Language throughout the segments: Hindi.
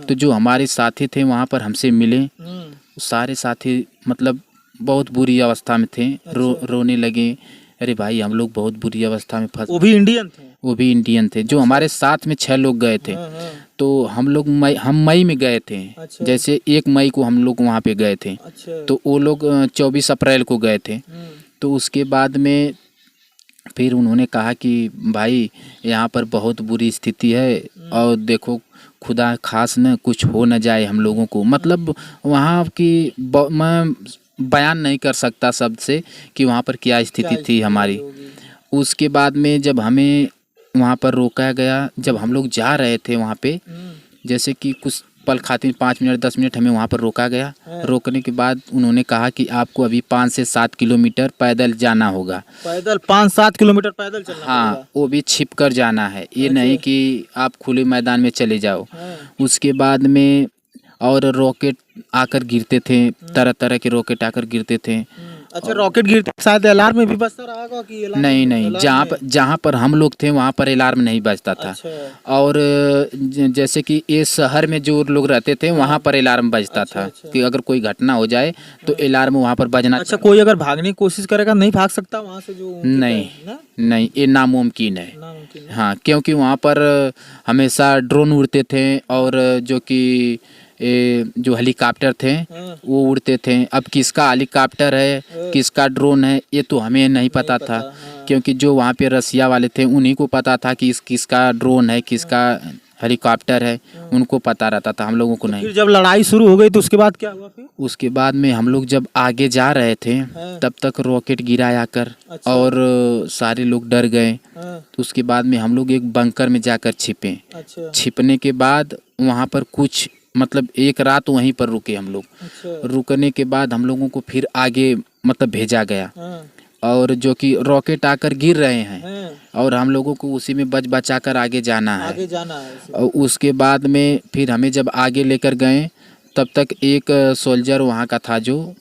तो जो हमारे साथी थे वहाँ पर हमसे मिले, सारे साथी मतलब बहुत बुरी अवस्था में थे। रोने लगे, अरे भाई हम लोग बहुत बुरी अवस्था में फंस। वो भी इंडियन थे? वो भी इंडियन थे। जो हमारे साथ में 6 लोग गए थे। तो हम लोग मई में गए थे। जैसे 1 मई को हम लोग वहाँ पे गए थे। तो वो लोग 24 अप्रैल को गए थे। तो उसके बाद में फिर उन्होंने कहा कि भाई यहाँ पर बहुत बुरी स्थिति है और देखो खुदा खास न कुछ हो न जाए हम लोगों को। मतलब वहाँ की मैं बयान नहीं कर सकता शब्द से कि वहाँ पर क्या स्थिति थी हमारी। उसके बाद में जब हमें वहाँ पर रोका गया, जब हम लोग जा रहे थे वहाँ पे, जैसे कि कुछ पल खातिर 5 मिनट 10 मिनट हमें वहाँ पर रोका गया। रोकने के बाद उन्होंने कहा कि आपको अभी 5 से 7 किलोमीटर पैदल जाना होगा। पैदल 5-7 किलोमीटर पैदल चलना पड़ेगा? हाँ, वो भी छिप कर जाना है, ये नहीं कि आप खुले मैदान में चले जाओ। उसके बाद में और रॉकेट आकर गिरते थे, तरह तरह के रॉकेट आकर गिरते थे। अच्छा, रॉकेट गिरते शायद अलार्म में भी बजता रहा कि अलार्म? नहीं, जहाँ पर हम लोग थे वहाँ पर अलार्म नहीं बजता था। और जैसे कि इस शहर में जो लोग रहते थे वहाँ पर अलार्म बजता था कि अगर कोई घटना हो जाए तो अलार्म वहाँ पर बजना। अच्छा, कोई अगर भागने की कोशिश करेगा नहीं भाग सकता वहाँ से? जो नहीं, ये नामुमकिन है। हाँ, क्योंकि वहाँ पर हमेशा ड्रोन उड़ते थे और जो कि जो हेलीकॉप्टर थे वो उड़ते थे। अब किसका हेलीकॉप्टर है किसका ड्रोन है ये तो हमें नहीं पता था, क्योंकि जो वहाँ पे रसिया वाले थे उन्हीं को पता था कि किसका ड्रोन है किसका हेलीकॉप्टर है, उनको पता रहता था, हम लोगों को नहीं। फिर जब लड़ाई शुरू हो गई तो उसके बाद क्या हुआ फिर? उसके बाद में हम लोग जब आगे जा रहे थे तब तक रॉकेट गिरा आकर और सारे लोग डर गए। तो उसके बाद में हम लोग एक बंकर में जाकर छिपे। छिपने के बाद वहाँ पर कुछ मतलब 1 रात वहीं पर रुके हम लोग। रुकने के बाद हम लोगों को फिर आगे मतलब भेजा गया और जो कि रॉकेट आकर गिर रहे हैं और हम लोगों को उसी में बचा कर आगे जाना है। और उसके बाद में फिर हमें जब आगे लेकर गए तब तक एक सोल्जर वहाँ का था जो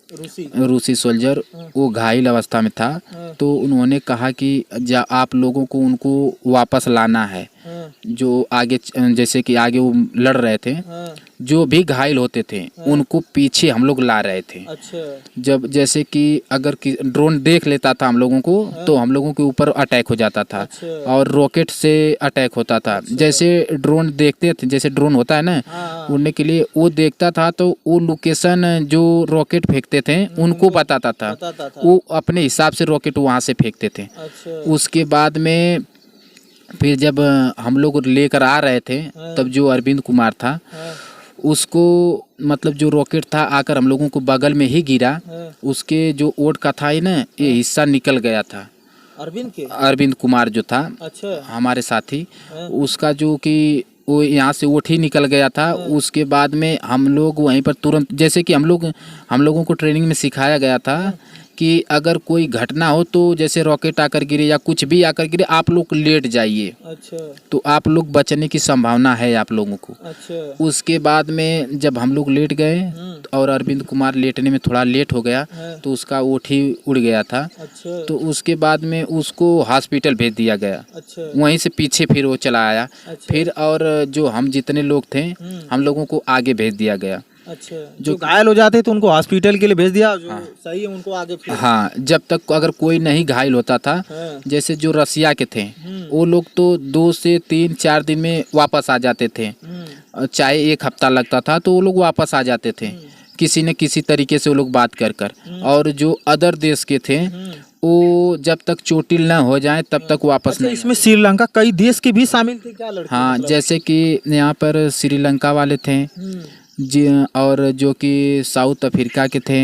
रूसी सोल्जर, वो घायल अवस्था में था। तो उन्होंने कहा कि आप लोगों को उनको वापस लाना है। जो आगे जैसे कि आगे वो लड़ रहे थे, जो भी घायल होते थे उनको पीछे हम लोग ला रहे थे। जब जैसे कि अगर ड्रोन देख लेता था हम लोगों को तो हम लोगों के ऊपर अटैक हो जाता था और रॉकेट से अटैक होता था। जैसे ड्रोन देखते थे, जैसे ड्रोन होता है ना उड़ने के लिए, वो देखता था तो वो लोकेशन जो रॉकेट फेंकते थे उनको बताता था, वो अपने हिसाब से रॉकेट वहाँ से फेंकते थे। उसके बाद में फिर जब हम लोग लेकर आ रहे थे तब जो अरविंद कुमार था उसको मतलब जो रॉकेट था आकर हम लोगों को बगल में ही गिरा, उसके जो ओट का था ना ये हिस्सा निकल गया था। अरविंद कुमार जो था हमारे साथी, उसका जो कि वो यहाँ से ओट ही निकल गया था। उसके बाद में हम लोग वहीं पर तुरंत, जैसे कि हम लोगों को ट्रेनिंग में सिखाया गया था कि अगर कोई घटना हो तो जैसे रॉकेट आकर गिरे या कुछ भी आकर गिरे आप लोग लेट जाइए। तो आप लोग बचने की संभावना है आप लोगों को। उसके बाद में जब हम लोग लेट गए और अरविंद कुमार लेटने में थोड़ा लेट हो गया तो उसका ओठ ही उड़ गया था। तो उसके बाद में उसको हॉस्पिटल भेज दिया गया। वहीं से पीछे फिर वो चला आया। फिर और जो हम जितने लोग थे हम लोगों को आगे भेज दिया गया। जो घायल हो जाते तो उनको हॉस्पिटल के लिए भेज दिया, जो सही है उनको आगे फिर। हाँ, जब तक अगर कोई नहीं घायल होता था, जैसे जो रसिया के थे वो लोग तो 2 से 3-4 दिन में वापस आ जाते थे, चाहे 1 हफ्ता लगता था तो वो लोग वापस आ जाते थे किसी न किसी तरीके से वो लोग बात कर। और जो अदर देश के थे वो जब तक चोटिल न हो जाए तब तक वापस नहीं। इसमें श्रीलंका कई देश के भी शामिल थे क्या लड़के? हाँ, जैसे कि यहाँ पर श्रीलंका वाले थे जी, और जो कि साउथ अफ्रीका के थे।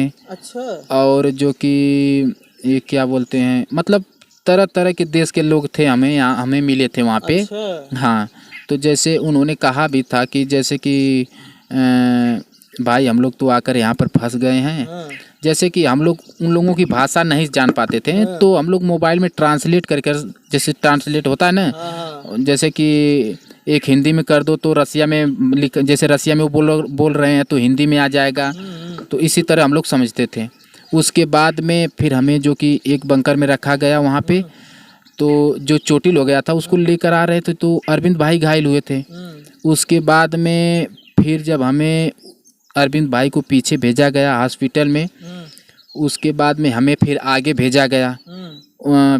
और जो कि ये क्या बोलते हैं, मतलब तरह तरह के देश के लोग थे हमें मिले थे वहाँ पे। हाँ, तो जैसे उन्होंने कहा भी था कि जैसे कि भाई हम लोग तो आकर यहाँ पर फंस गए हैं। जैसे कि हम लोग उन लोगों की भाषा नहीं जान पाते थे तो हम लोग मोबाइल में ट्रांसलेट करके, जैसे ट्रांसलेट होता है ना, जैसे कि एक हिंदी में कर दो तो रसिया में जैसे रसिया में वो बोल रहे हैं तो हिंदी में आ जाएगा। तो इसी तरह हम लोग समझते थे। उसके बाद में फिर हमें जो कि एक बंकर में रखा गया वहाँ पे, तो जो चोटिल हो गया था उसको लेकर आ रहे थे तो अरविंद भाई घायल हुए थे। उसके बाद में फिर जब हमें अरविंद भाई को पीछे भेजा गया हॉस्पिटल में, उसके बाद में हमें फिर आगे भेजा गया।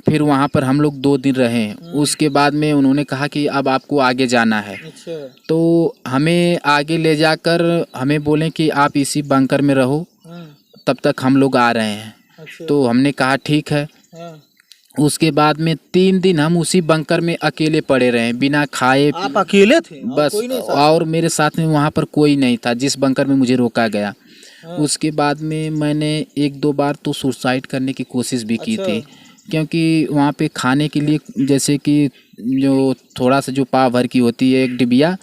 फिर वहाँ पर हम लोग 2 दिन रहे। उसके बाद में उन्होंने कहा कि अब आपको आगे जाना है। अच्छा। तो हमें आगे ले जाकर हमें बोले कि आप इसी बंकर में रहो, तब तक हम लोग आ रहे हैं। अच्छा। तो हमने कहा ठीक है। उसके बाद में 3 दिन हम उसी बंकर में अकेले पड़े रहे, बिना खाए। आप अकेले थे? और बस कोई नहीं साथ? और मेरे साथ में वहाँ पर कोई नहीं था जिस बंकर में मुझे रोका गया। उसके बाद में मैंने 1-2 बार तो सुसाइड करने की कोशिश भी की थी, क्योंकि वहाँ पे खाने के लिए जैसे कि जो थोड़ा सा जो पाव भर की होती है एक डिबिया,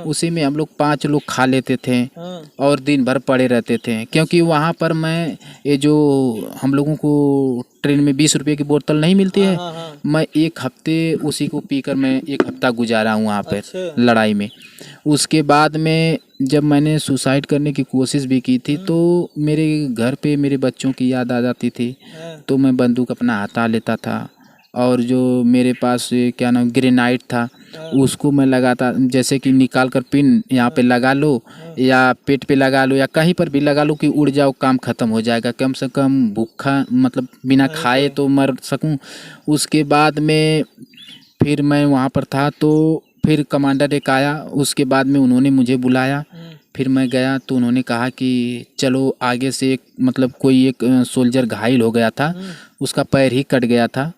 उसी में हम लोग 5 लोग खा लेते थे और दिन भर पड़े रहते थे। क्योंकि वहाँ पर मैं ये जो हम लोगों को ट्रेन में 20 रुपये की बोतल नहीं मिलती है, मैं 1 हफ्ते उसी को पीकर मैं 1 हफ्ता गुजारा हूँ वहाँ पर लड़ाई में। उसके बाद में जब मैंने सुसाइड करने की कोशिश भी की थी, तो मेरे घर पे मेरे बच्चों की याद आ जाती थी, तो मैं बंदूक अपना हटा लेता था। और जो मेरे पास क्या नाम ग्रेनाइट था, उसको मैं लगाता, जैसे कि निकाल कर पिन यहाँ पे लगा लो या पेट पे लगा लो या कहीं पर भी लगा लो कि उड़ जाओ, काम ख़त्म हो जाएगा, कम से कम भूखा मतलब बिना खाए तो मर सकूं। उसके बाद में फिर मैं वहाँ पर था, तो फिर कमांडर एक आया। उसके बाद में उन्होंने मुझे बुलाया। फिर मैं गया तो उन्होंने कहा कि चलो आगे से एक मतलब कोई एक सोल्जर घायल हो गया था, उसका पैर ही कट गया था,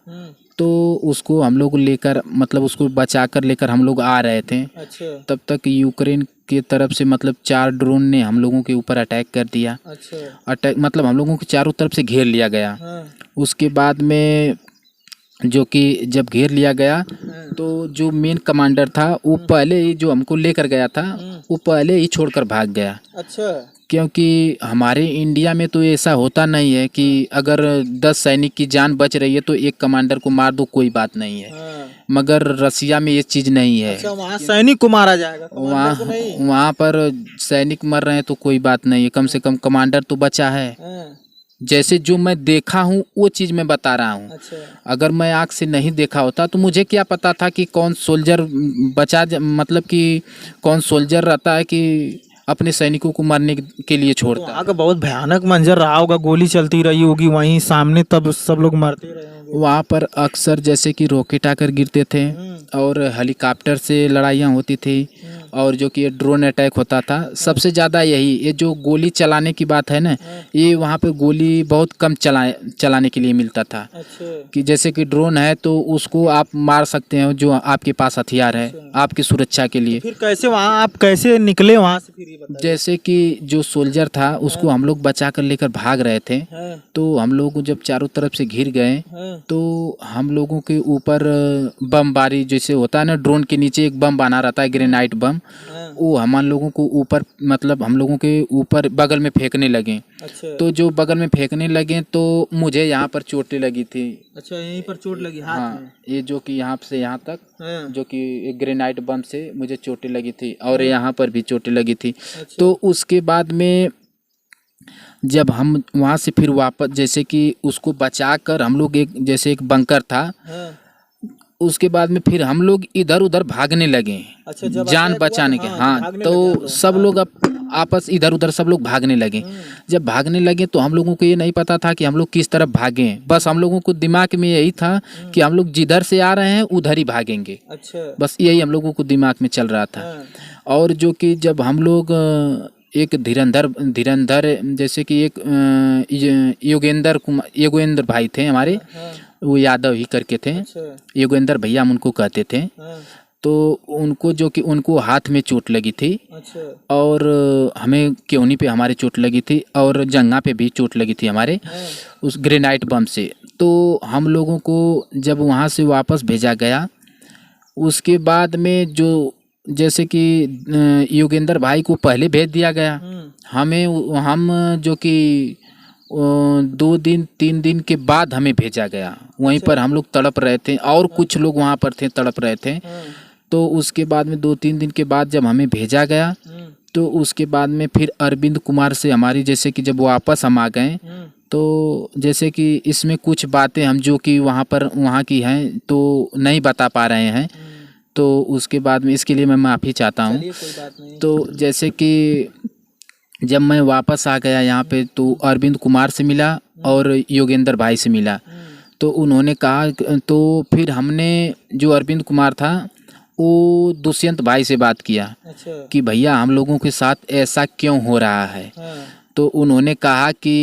तो उसको हम लोग लेकर मतलब उसको बचा कर लेकर हम लोग आ रहे थे। अच्छा। तब तक यूक्रेन की तरफ से मतलब 4 ड्रोन ने हम लोगों के ऊपर अटैक कर दिया। अच्छा। अटैक मतलब हम लोगों को चारों तरफ से घेर लिया गया। उसके बाद में जो कि जब घेर लिया गया, तो जो मेन कमांडर था वो पहले ही जो हमको लेकर गया था वो पहले ही छोड़कर भाग गया। अच्छा। क्योंकि हमारे इंडिया में तो ऐसा होता नहीं है कि अगर 10 सैनिक की जान बच रही है तो एक कमांडर को मार दो, कोई बात नहीं है। मगर रसिया में ये चीज़ नहीं है। अच्छा, वहाँ सैनिक को मारा जाएगा, कमांडर को नहीं? वहाँ पर सैनिक मर रहे हैं तो कोई बात नहीं है, कम से कम कमांडर तो बचा है। जैसे जो मैं देखा हूँ वो चीज़ मैं बता रहा हूँ। अच्छा। अगर मैं आँख से नहीं देखा होता तो मुझे क्या पता था कि कौन सोल्जर मतलब कि कौन सोल्जर रहता है कि अपने सैनिकों को मारने के लिए छोड़ता। वहाँ का बहुत भयानक मंजर रहा होगा, गोली चलती रही होगी वहीं सामने, तब सब लोग मरते रहे होंगे। वहाँ पर अक्सर जैसे कि रॉकेट आकर गिरते थे और हेलीकॉप्टर से लड़ाइयाँ होती थी और जो कि ड्रोन अटैक होता था। सबसे ज़्यादा यही ये जो गोली चलाने की बात है ना, ये वहाँ पे गोली बहुत कम चलाने के लिए मिलता था। अच्छा। कि जैसे कि ड्रोन है तो उसको आप मार सकते हो जो आपके पास हथियार है आपकी सुरक्षा के लिए। फिर कैसे वहाँ आप कैसे निकले वहाँ से, फिर ये बताइए। जैसे कि जो सोल्जर था उसको हम लोग बचा कर लेकर भाग रहे थे, तो हम लोग जब चारों तरफ से घिर गए तो हम लोगों के ऊपर बमबारी जैसे होता है ना, ड्रोन के नीचे एक बम बना रहता है ग्रेनाइट बम, वो हम लोगों को ऊपर मतलब हम लोगों के ऊपर बगल में फेंकने लगे। अच्छा। तो जो बगल में फेंकने लगे तो मुझे यहाँ पर चोटें लगी थी। अच्छा, यहीं पर चोट लगी हाथ में? ये जो कि यहाँ से यहाँ तक जो कि एक ग्रेनाइट बम से मुझे चोटें लगी थी और यहाँ पर भी चोटें लगी थी। अच्छा। तो उसके बाद में जब हम वहाँ से फिर वापस जैसे कि उसको बचा कर हम लोग एक जैसे एक बंकर था, उसके बाद में फिर हम लोग इधर उधर भागने लगे। अच्छा, जब जान बचाने के। हाँ, तो सब लोग आपस इधर उधर सब लोग भागने लगे। जब भागने लगे तो हम लोगों को ये नहीं पता था कि हम लोग किस तरफ भागें, बस हम लोगों को दिमाग में यही था कि हम लोग जिधर से आ रहे हैं उधर ही भागेंगे। अच्छा। बस यही हम लोगों को दिमाग में चल रहा था। और जो कि जब हम लोग एक धीरंधर जैसे कि एक योगेंद्र भाई थे हमारे, वो यादव ही करके थे। योगेंद्र भैया हम उनको कहते थे। तो उनको जो कि उनको हाथ में चोट लगी थी। अच्छा। और हमें केवनी पे हमारे चोट लगी थी और जंगा पे भी चोट लगी थी हमारे उस ग्रेनाइट बम से। तो हम लोगों को जब वहाँ से वापस भेजा गया, उसके बाद में जो जैसे कि योगेंद्र भाई को पहले भेज दिया गया, हम जो कि 2-3 दिन के बाद हमें भेजा गया। वहीं पर हम लोग तड़प रहे थे और कुछ लोग वहाँ पर थे तड़प रहे थे। तो उसके बाद में 2-3 दिन के बाद जब हमें भेजा गया तो उसके बाद में फिर अरविंद कुमार से हमारी जैसे कि जब वापस हम आ गए, तो जैसे कि इसमें कुछ बातें हम जो कि वहाँ की हैं तो नहीं बता पा रहे हैं। तो उसके बाद में इसके लिए मैं माफ़ी चाहता हूँ। चलिए कोई बात नहीं। तो जैसे कि जब मैं वापस आ गया यहाँ पे तो अरविंद कुमार से मिला और योगेंद्र भाई से मिला। तो उन्होंने कहा, तो फिर हमने जो अरविंद कुमार था वो दुष्यंत भाई से बात किया अच्छा। कि भैया हम लोगों के साथ ऐसा क्यों हो रहा है। हाँ। तो उन्होंने कहा कि